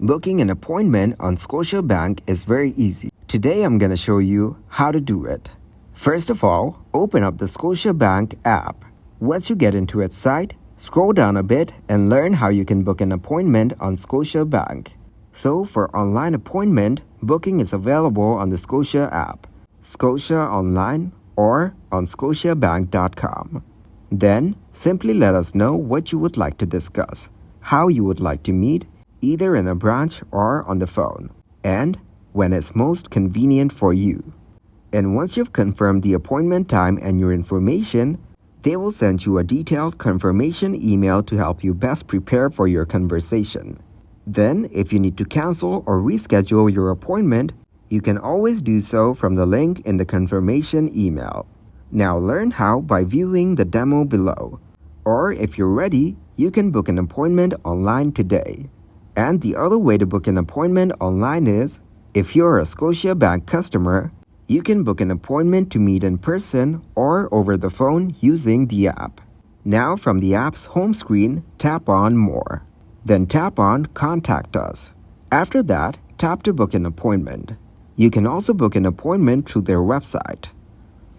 Booking an appointment on Scotiabank is very easy. Today I'm going to show you how to do it. First of all, open up the Scotiabank app. Once you get into its site, scroll down a bit and learn how you can book an appointment on Scotiabank. So for online appointment, booking is available on the Scotia app, Scotia Online, or on scotiabank.com. Then, simply let us know what you would like to discuss, how you would like to meet, either in a branch or on the phone, and when it's most convenient for you. And once you've confirmed the appointment time and your information, they will send you a detailed confirmation email to help you best prepare for your conversation. Then, if you need to cancel or reschedule your appointment, you can always do so from the link in the confirmation email. Now learn how by viewing the demo below. Or if you're ready, you can book an appointment online today. And the other way to book an appointment online is, if you're a Scotiabank customer, you can book an appointment to meet in person or over the phone using the app. Now from the app's home screen, tap on More. Then tap on Contact Us. After that, tap to book an appointment. You can also book an appointment through their website.